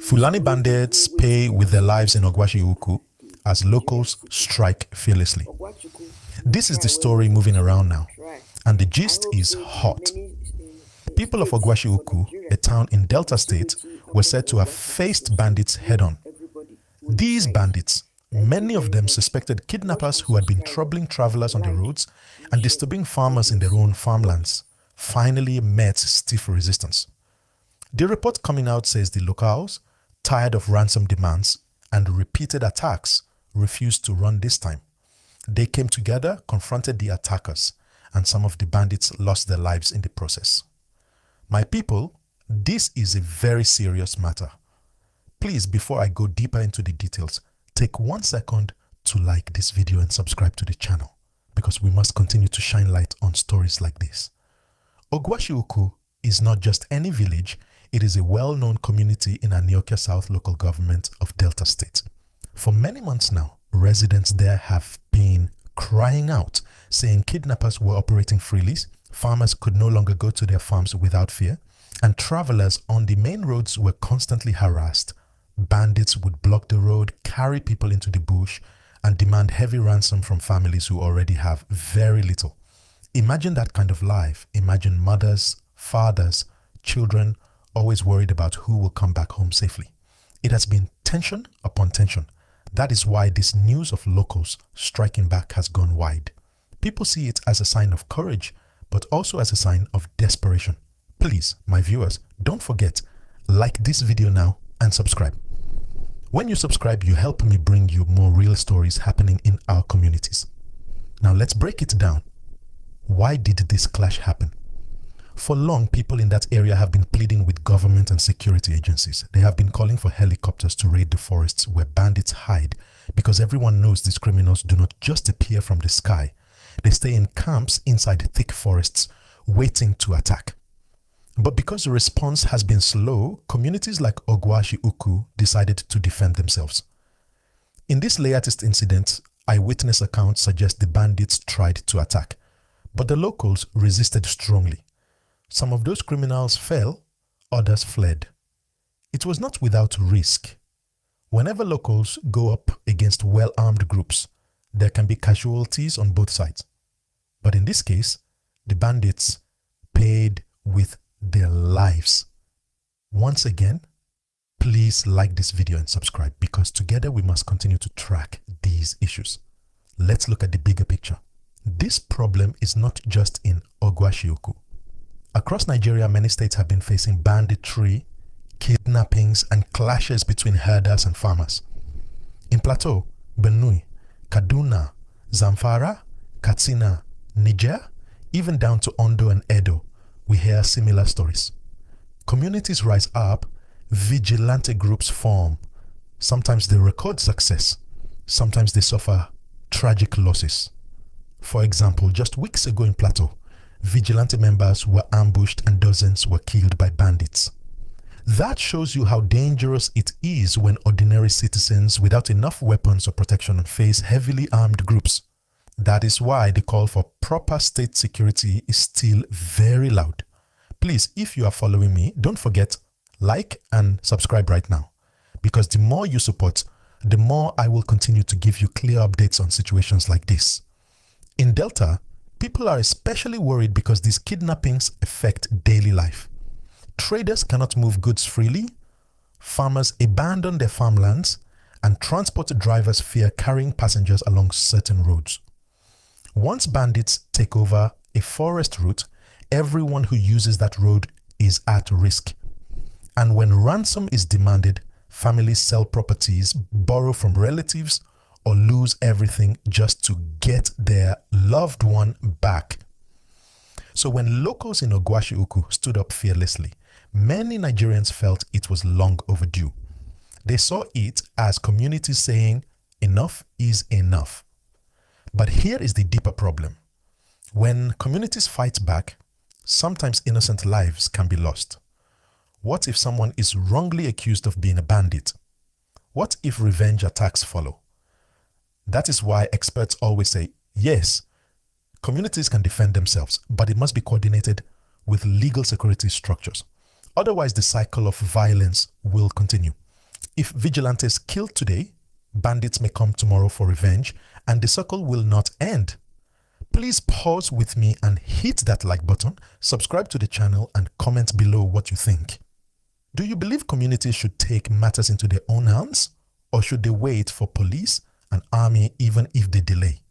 Fulani bandits pay with their lives in Ogwashi-Uku as locals strike fearlessly. This is the story moving around now, and the gist is hot. People of Ogwashi-Uku, a town in Delta State, were said to have faced bandits head-on. These bandits, many of them suspected kidnappers who had been troubling travelers on the roads and disturbing farmers in their own farmlands, finally met stiff resistance. The report coming out says the locals, tired of ransom demands and repeated attacks, refused to run this time. They came together, confronted the attackers, and some of the bandits lost their lives in the process. My people, this is a very serious matter. Please, before I go deeper into the details, take 1 second to like this video and subscribe to the channel, because we must continue to shine light on stories like this. Ogwashi-Uku is not just any village, it is a well-known community in Antioquia South local government of Delta State. For many months now, residents there have been crying out, saying kidnappers were operating freely, farmers could no longer go to their farms without fear, and travelers on the main roads were constantly harassed. Bandits would block the road, carry people into the bush, and demand heavy ransom from families who already have very little. Imagine that kind of life. Imagine mothers, fathers, children, always worried about who will come back home safely. It has been tension upon tension. That is why this news of locals striking back has gone wide. People see it as a sign of courage, but also as a sign of desperation. Please, my viewers, don't forget, like this video now and subscribe. When you subscribe, you help me bring you more real stories happening in our communities. Now let's break it down. Why did this clash happen? For long, people in that area have been pleading with government and security agencies. They have been calling for helicopters to raid the forests where bandits hide, because everyone knows these criminals do not just appear from the sky. They stay in camps inside thick forests, waiting to attack. But because the response has been slow, communities like Ogwashi-Uku decided to defend themselves. In this latest incident, eyewitness accounts suggest the bandits tried to attack, but the locals resisted strongly. Some of those criminals fell, others fled. It was not without risk. Whenever locals go up against well-armed groups, there can be casualties on both sides. But in this case, the bandits paid with their lives. Once again, please like this video and subscribe, because together we must continue to track these issues. Let's look at the bigger picture. This problem is not just in Ogwashi-Uku. Across Nigeria, many states have been facing banditry, kidnappings, and clashes between herders and farmers. In Plateau, Benue, Kaduna, Zamfara, Katsina, Niger, even down to Ondo and Edo, we hear similar stories. Communities rise up, vigilante groups form. Sometimes they record success, sometimes they suffer tragic losses. For example, just weeks ago in Plateau, vigilante members were ambushed and dozens were killed by bandits. That shows you how dangerous it is when ordinary citizens without enough weapons or protection face heavily armed groups. That is why the call for proper state security is still very loud. Please, if you are following me, don't forget, like and subscribe right now, because the more you support, the more I will continue to give you clear updates on situations like this. In Delta, people are especially worried because these kidnappings affect daily life. Traders cannot move goods freely, farmers abandon their farmlands, and transport drivers fear carrying passengers along certain roads. Once bandits take over a forest route, everyone who uses that road is at risk. And when ransom is demanded, families sell properties, borrow from relatives, or lose everything just to get their loved one back. So when locals in Ogwashi-Uku stood up fearlessly, many Nigerians felt it was long overdue. They saw it as communities saying, enough is enough. But here is the deeper problem. When communities fight back, sometimes innocent lives can be lost. What if someone is wrongly accused of being a bandit? What if revenge attacks follow? That is why experts always say, yes, communities can defend themselves, but it must be coordinated with legal security structures. Otherwise, the cycle of violence will continue. If vigilantes kill today, bandits may come tomorrow for revenge, and the circle will not end. Please pause with me and hit that like button, subscribe to the channel, and comment below what you think. Do you believe communities should take matters into their own hands, or should they wait for police and army even if they delay?